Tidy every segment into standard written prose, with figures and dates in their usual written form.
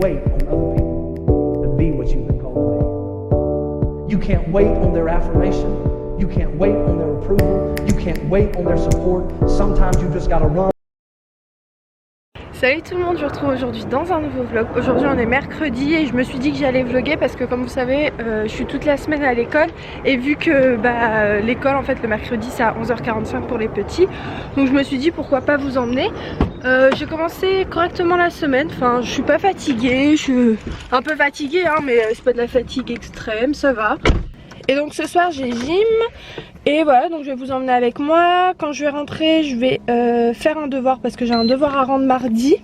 wait on other people to be what you've been called to be. You can't wait on their affirmation. You can't wait on their approval. You can't wait on their support. Sometimes you just gotta run. Salut tout le monde, je vous retrouve aujourd'hui dans un nouveau vlog. Aujourd'hui on est mercredi et je me suis dit que j'allais vlogger parce que comme vous savez je suis toute la semaine à l'école. Et vu que l'école en fait le mercredi c'est à 11h45 pour les petits, donc je me suis dit pourquoi pas vous emmener. J'ai commencé correctement la semaine, enfin je suis pas fatiguée, je suis un peu fatiguée hein, mais c'est pas de la fatigue extrême, ça va. Et donc ce soir j'ai gym. Et voilà, donc je vais vous emmener avec moi. Quand je vais rentrer, je vais faire un devoir parce que j'ai un devoir à rendre mardi.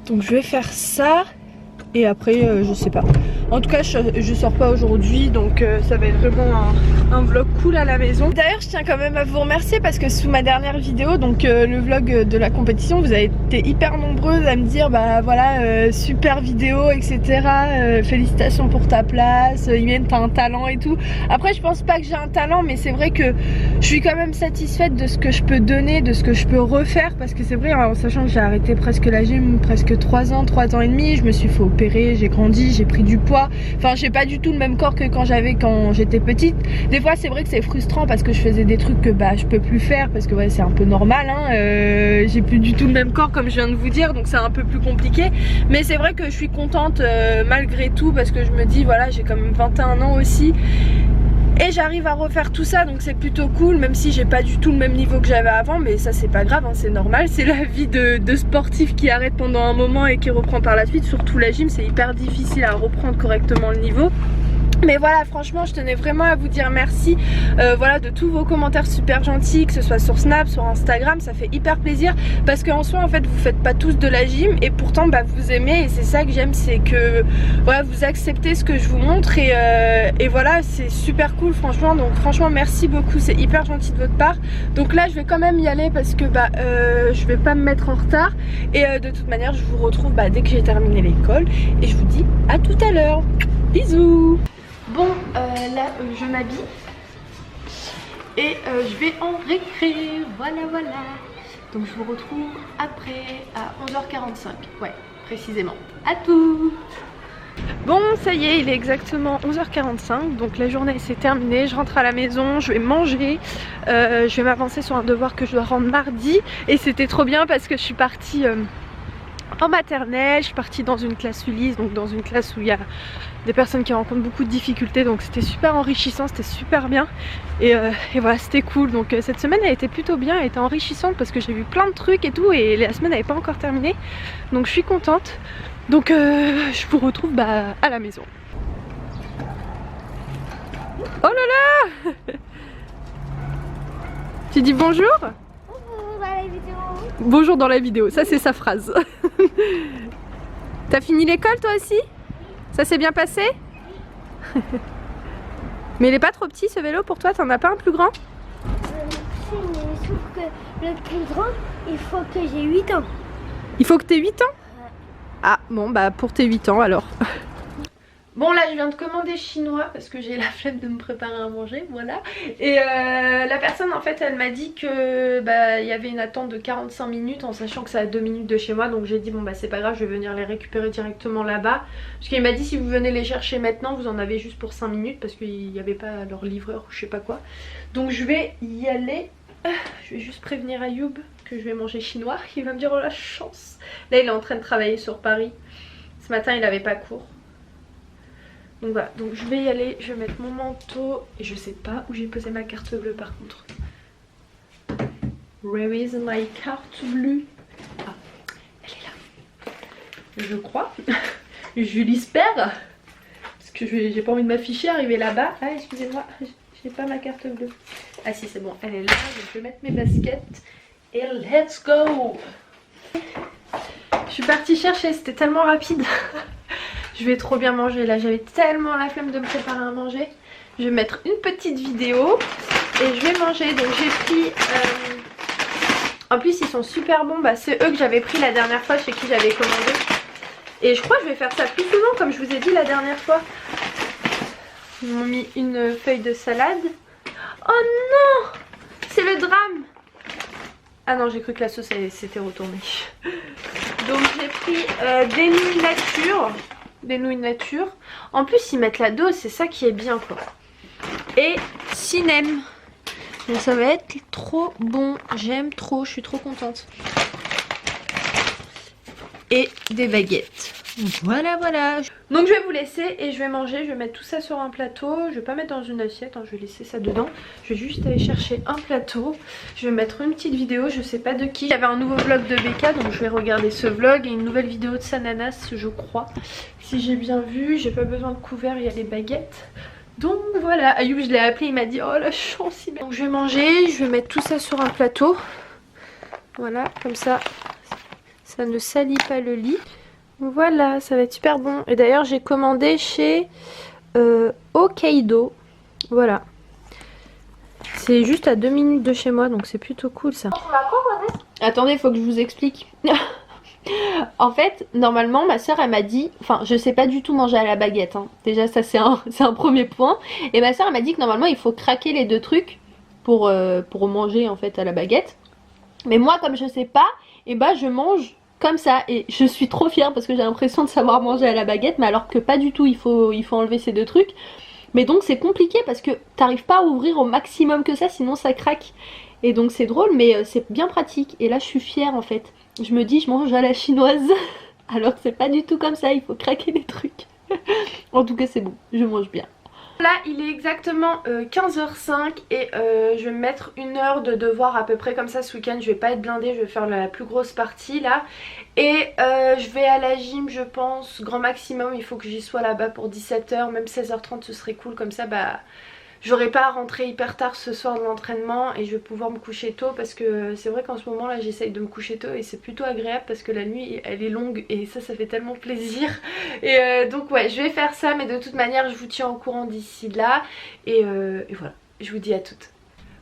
Donc je vais faire ça. Et après, je sais pas. En tout cas, je sors pas aujourd'hui. Donc ça va être vraiment un vlog cool à la maison. D'ailleurs, je tiens quand même à vous remercier parce que sous ma dernière vidéo, donc le vlog de la compétition, vous avez été hyper nombreuses à me dire bah voilà, super vidéo, etc. Félicitations pour ta place. Imen, t'as un talent et tout. Après, je pense pas que j'ai un talent, mais c'est vrai que je suis quand même satisfaite de ce que je peux donner, de ce que je peux refaire. Parce que c'est vrai, en sachant que j'ai arrêté presque la gym, presque 3 ans et demi, je me suis fait opérer, j'ai grandi, j'ai pris du poids. Enfin, j'ai pas du tout le même corps que quand j'étais petite. Des fois, c'est vrai que c'est frustrant parce que je faisais des trucs que je peux plus faire parce que ouais, c'est un peu normal. Hein. J'ai plus du tout le même corps comme je viens de vous dire, donc c'est un peu plus compliqué. Mais c'est vrai que je suis contente malgré tout parce que je me dis voilà, j'ai quand même 21 ans aussi. Et j'arrive à refaire tout ça, donc c'est plutôt cool, même si j'ai pas du tout le même niveau que j'avais avant, mais ça c'est pas grave, hein, c'est normal, c'est la vie de sportif qui arrête pendant un moment et qui reprend par la suite. Surtout la gym, c'est hyper difficile à reprendre correctement le niveau. Mais voilà, franchement je tenais vraiment à vous dire merci voilà, de tous vos commentaires super gentils, que ce soit sur Snap, sur Instagram, ça fait hyper plaisir. Parce qu'en soi en fait vous faites pas tous de la gym et pourtant vous aimez. Et c'est ça que j'aime, c'est que voilà, vous acceptez ce que je vous montre. Et voilà, c'est super cool franchement. Donc franchement merci beaucoup, c'est hyper gentil de votre part. Donc là je vais quand même y aller parce que je vais pas me mettre en retard. Et de toute manière je vous retrouve dès que j'ai terminé l'école. Et je vous dis à tout à l'heure. Bisous. Bon, là je m'habille et je vais en récré, voilà. Donc je vous retrouve après à 11h45, ouais, précisément. À tout. Bon, ça y est, il est exactement 11h45, donc la journée s'est terminée, je rentre à la maison, je vais manger, je vais m'avancer sur un devoir que je dois rendre mardi. Et c'était trop bien parce que je suis partie en maternelle, je suis partie dans une classe Ulysse, donc dans une classe où il y a des personnes qui rencontrent beaucoup de difficultés, donc c'était super enrichissant, c'était super bien. Et voilà, c'était cool. Donc cette semaine elle était plutôt bien, elle était enrichissante parce que j'ai vu plein de trucs et tout, et la semaine n'avait pas encore terminé, donc je suis contente. Donc je vous retrouve à la maison. Oh là là. Tu dis bonjour? Bonjour dans la vidéo, ça c'est sa phrase. T'as fini l'école toi aussi? Ça s'est bien passé? Mais il est pas trop petit ce vélo pour toi, t'en as pas un plus grand? Si, mais sauf que le plus grand, il faut que j'ai 8 ans. Il faut que t'aies 8 ans? Ouais. Ah bon pour tes 8 ans alors. Bon là je viens de commander chinois parce que j'ai la flemme de me préparer à manger, voilà. Et la personne en fait elle m'a dit que il y avait une attente de 45 minutes en sachant que c'est à 2 minutes de chez moi. Donc j'ai dit bon c'est pas grave, je vais venir les récupérer directement là-bas. Parce qu'il m'a dit si vous venez les chercher maintenant vous en avez juste pour 5 minutes parce qu'il n'y avait pas leur livreur ou je sais pas quoi. Donc je vais y aller. Je vais juste prévenir Ayoub que je vais manger chinois. Il va me dire oh la chance. Là il est en train de travailler sur Paris. Ce matin il avait pas cours. Donc voilà, donc je vais y aller, je vais mettre mon manteau et je sais pas où j'ai posé ma carte bleue par contre. Where is my carte bleue? Ah, elle est là. Je crois. Je l'espère. Parce que j'ai pas envie de m'afficher, arriver là-bas. Ah excusez-moi, j'ai pas ma carte bleue. Ah si c'est bon, elle est là, donc je vais mettre mes baskets et let's go. Je suis partie chercher, c'était tellement rapide. Je vais trop bien manger là, j'avais tellement la flemme de me préparer à manger. Je vais mettre une petite vidéo et je vais manger. Donc j'ai pris en plus ils sont super bons, c'est eux que j'avais pris la dernière fois chez qui j'avais commandé. Et je crois que je vais faire ça plus souvent comme je vous ai dit la dernière fois. Ils m'ont mis une feuille de salade. Oh non, c'est le drame. Ah non, j'ai cru que la sauce s'était retournée. Donc j'ai j'ai pris des nouilles nature. Des nouilles nature. En plus ils mettent la dose, c'est ça qui est bien quoi. Et cinem. Donc ça va être trop bon. J'aime trop, je suis trop contente. Et des baguettes. Voilà, voilà. Donc je vais vous laisser et je vais manger. Je vais mettre tout ça sur un plateau. Je vais pas mettre dans une assiette, hein, je vais laisser ça dedans. Je vais juste aller chercher un plateau. Je vais mettre une petite vidéo, je sais pas de qui. J'avais un nouveau vlog de Becca, donc je vais regarder ce vlog. Et une nouvelle vidéo de Sananas, je crois. Si j'ai bien vu, j'ai pas besoin de couvert, il y a les baguettes. Donc voilà, Ayoub je l'ai appelé, il m'a dit oh la chance. Donc je vais manger, je vais mettre tout ça sur un plateau. Voilà, comme ça, ça ne salit pas le lit. Voilà, ça va être super bon. Et d'ailleurs j'ai commandé chez Hokkaido. Voilà. C'est juste à 2 minutes de chez moi, donc c'est plutôt cool ça. Attendez, il faut que je vous explique. En fait, normalement ma soeur elle m'a dit, enfin je sais pas du tout manger à la baguette hein. Déjà ça c'est un premier point. Et ma soeur elle m'a dit que normalement il faut craquer les deux trucs pour manger en fait à la baguette. Mais moi comme je sais pas, et bah je mange comme ça et je suis trop fière parce que j'ai l'impression de savoir manger à la baguette, mais alors que pas du tout, il faut enlever ces deux trucs. Mais donc c'est compliqué parce que t'arrives pas à ouvrir au maximum que ça, sinon ça craque. Et donc c'est drôle mais c'est bien pratique. Et là je suis fière en fait. Je me dis je mange à la chinoise alors que c'est pas du tout comme ça, il faut craquer les trucs. En tout cas c'est bon, je mange bien. Là il est exactement 15h05 et je vais me mettre 1 heure de devoir à peu près comme ça ce week-end. Je vais pas être blindée, je vais faire la plus grosse partie là. Et je vais à la gym je pense, grand maximum il faut que j'y sois là-bas pour 17h, même 16h30 ce serait cool comme ça bah... J'aurai pas à rentrer hyper tard ce soir de l'entraînement et je vais pouvoir me coucher tôt parce que c'est vrai qu'en ce moment là j'essaye de me coucher tôt et c'est plutôt agréable parce que la nuit elle est longue et ça fait tellement plaisir. Et donc ouais je vais faire ça mais de toute manière je vous tiens au courant d'ici là et voilà, je vous dis à toutes.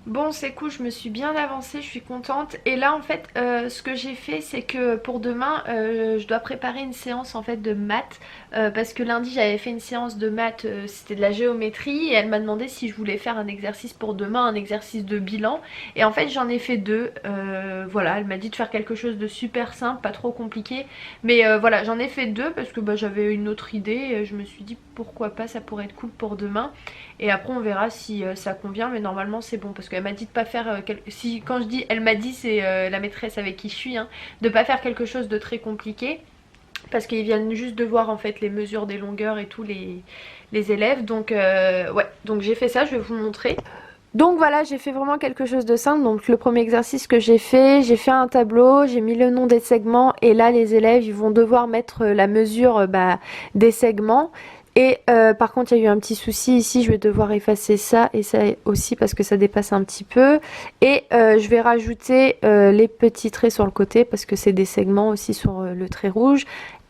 Bon c'est cool, je me suis bien avancée, je suis contente. Et là en fait ce que j'ai fait c'est que pour demain je dois préparer une séance en fait de maths parce que lundi j'avais fait une séance de maths, c'était de la géométrie et elle m'a demandé si je voulais faire un exercice pour demain, un exercice de bilan. Et en fait j'en ai fait 2, voilà, elle m'a dit de faire quelque chose de super simple, pas trop compliqué. Mais voilà, j'en ai fait 2 parce que bah, j'avais une autre idée et je me suis dit pourquoi pas, ça pourrait être cool pour demain. Et après on verra si ça convient, mais normalement c'est bon parce qu'elle m'a dit de pas faire si quand je dis elle m'a dit c'est la maîtresse avec qui je suis hein, de pas faire quelque chose de très compliqué parce qu'ils viennent juste de voir en fait les mesures des longueurs et tout les élèves. Donc ouais, donc j'ai fait ça, je vais vous montrer. Donc voilà, j'ai fait vraiment quelque chose de simple. Donc le premier exercice que j'ai fait un tableau, j'ai mis le nom des segments et là les élèves ils vont devoir mettre la mesure des segments. Et par contre il y a eu un petit souci ici, je vais devoir effacer ça et ça aussi parce que ça dépasse un petit peu. Et je vais rajouter les petits traits sur le côté parce que c'est des segments aussi sur le trait rouge.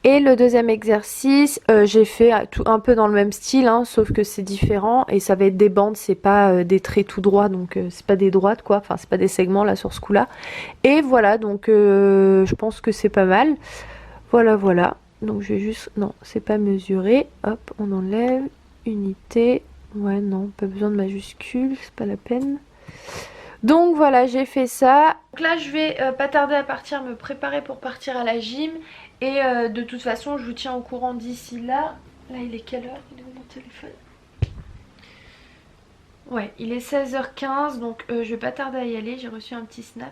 Et le deuxième exercice, j'ai fait un peu dans le même style, hein, sauf que c'est différent et ça va être des bandes, c'est pas des traits tout droits, donc c'est pas des droites quoi, enfin c'est pas des segments là sur ce coup là. Et voilà, donc je pense que c'est pas mal. Voilà, voilà. Donc je vais juste, non c'est pas mesuré, hop on enlève, unité, ouais non pas besoin de majuscule, c'est pas la peine. Donc voilà j'ai fait ça. Donc là je vais pas tarder à partir, me préparer pour partir à la gym. Et de toute façon je vous tiens au courant d'ici là. Là il est quelle heure? Il est où mon téléphone? Ouais il est 16h15 donc je vais pas tarder à y aller, j'ai reçu un petit snap.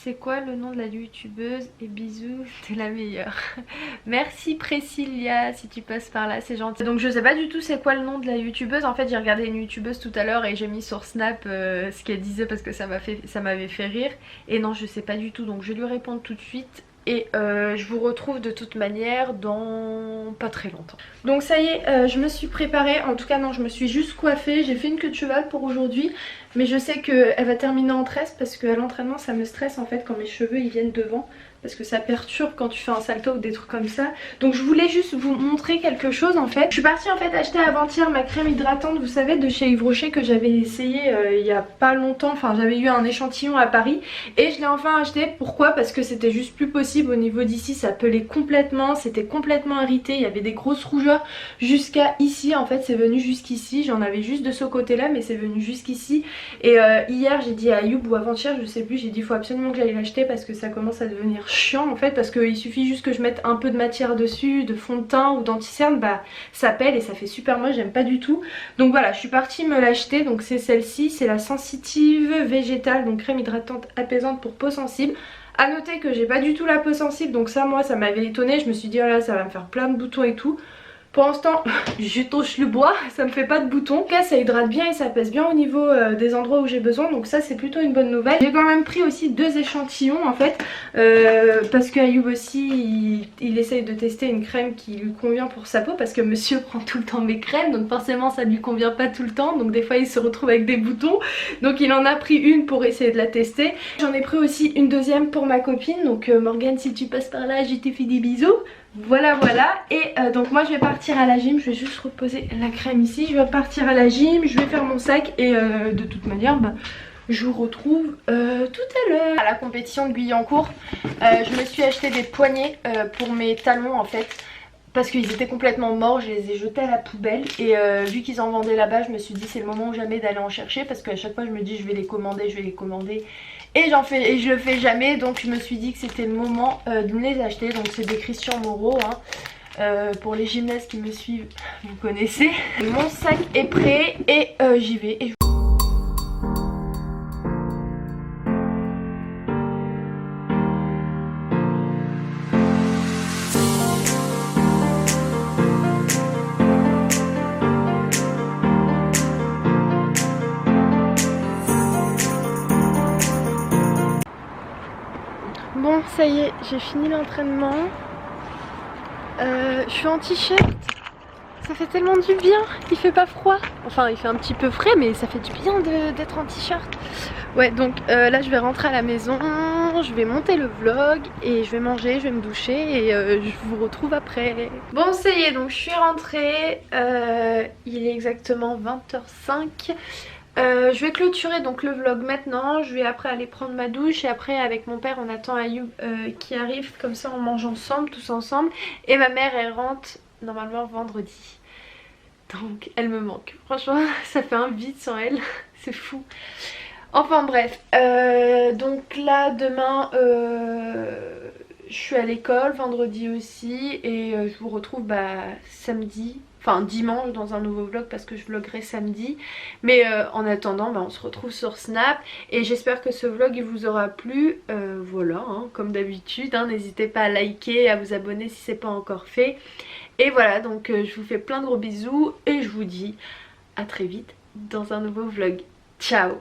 C'est quoi le nom de la youtubeuse? Et bisous, t'es la meilleure. Merci Priscilla si tu passes par là, c'est gentil. Donc je sais pas du tout c'est quoi le nom de la youtubeuse. En fait j'ai regardé une youtubeuse tout à l'heure et j'ai mis sur Snap ce qu'elle disait parce que ça m'avait fait rire. Et non je sais pas du tout donc je vais lui répondre tout de suite. Et je vous retrouve de toute manière dans pas très longtemps. Donc ça y est, je me suis préparée. En tout cas non, je me suis juste coiffée. J'ai fait une queue de cheval pour aujourd'hui. Mais je sais qu'elle va terminer en tresse parce qu'à l'entraînement ça me stresse en fait quand mes cheveux ils viennent devant. Parce que ça perturbe quand tu fais un salto ou des trucs comme ça. Donc je voulais juste vous montrer quelque chose en fait. Je suis partie en fait acheter avant-hier ma crème hydratante, vous savez, de chez Yves Rocher que j'avais essayé il y a pas longtemps. Enfin j'avais eu un échantillon à Paris et je l'ai enfin acheté. Pourquoi? Parce que c'était juste plus possible au niveau d'ici, ça pelait complètement, c'était complètement irrité. Il y avait des grosses rougeurs jusqu'à ici en fait, c'est venu jusqu'ici. J'en avais juste de ce côté là mais c'est venu jusqu'ici. Et hier j'ai dit à Ayoub ou avant-hier je sais plus, j'ai dit il faut absolument que j'aille l'acheter parce que ça commence à devenir chiant en fait parce qu'il suffit juste que je mette un peu de matière dessus, de fond de teint ou d'anti-cerne, bah ça pèle et ça fait super moche, j'aime pas du tout. Donc voilà, je suis partie me l'acheter, donc c'est celle-ci, c'est la Sensitive Végétale, donc crème hydratante apaisante pour peau sensible. A noter que j'ai pas du tout la peau sensible, donc ça moi ça m'avait étonnée, je me suis dit oh là ça va me faire plein de boutons et tout. Pour l'instant, je touche le bois, ça me fait pas de boutons. En tout cas, ça hydrate bien et ça pèse bien au niveau des endroits où j'ai besoin. Donc ça, c'est plutôt une bonne nouvelle. J'ai quand même pris aussi 2 échantillons en fait. Parce qu'Ayoub aussi, il essaye de tester une crème qui lui convient pour sa peau. Parce que monsieur prend tout le temps mes crèmes. Donc forcément, ça lui convient pas tout le temps. Donc des fois, il se retrouve avec des boutons. Donc il en a pris une pour essayer de la tester. J'en ai pris aussi une deuxième pour ma copine. Donc Morgane, si tu passes par là, je te fais des bisous. Voilà et donc moi je vais partir à la gym, je vais juste reposer la crème ici, je vais partir à la gym, je vais faire mon sac et de toute manière bah, je vous retrouve tout à l'heure. À la compétition de Guyancourt, je me suis acheté des poignets pour mes talons en fait. Parce qu'ils étaient complètement morts, je les ai jetés à la poubelle et vu qu'ils en vendaient là-bas, je me suis dit c'est le moment ou jamais d'aller en chercher parce qu'à chaque fois je me dis je vais les commander et je le fais jamais, donc je me suis dit que c'était le moment de me les acheter. Donc c'est des Christian Moreau hein. Pour les gymnastes qui me suivent, vous connaissez. Mon sac est prêt et j'y vais et bon, ça y est, j'ai fini l'entraînement. Je suis en t-shirt. Ça fait tellement du bien. Il fait pas froid. Enfin, il fait un petit peu frais, mais ça fait du bien d'être en t-shirt. Ouais, donc là, je vais rentrer à la maison. Je vais monter le vlog et je vais manger, je vais me doucher et je vous retrouve après. Bon, ça y est, donc je suis rentrée. Il est exactement 20h05. Je vais clôturer donc le vlog maintenant, je vais après aller prendre ma douche et après avec mon père on attend Ayoub qui arrive, comme ça on mange ensemble, tous ensemble, et ma mère elle rentre normalement vendredi, donc elle me manque, franchement ça fait un vide sans elle, c'est fou. Enfin bref, donc là demain je suis à l'école, vendredi aussi et je vous retrouve samedi. Enfin dimanche dans un nouveau vlog parce que je vloguerai samedi. Mais en attendant on se retrouve sur Snap. Et j'espère que ce vlog il vous aura plu. Voilà hein, comme d'habitude hein, n'hésitez pas à liker, à vous abonner si c'est pas encore fait. Et voilà donc je vous fais plein de gros bisous. Et je vous dis à très vite dans un nouveau vlog. Ciao.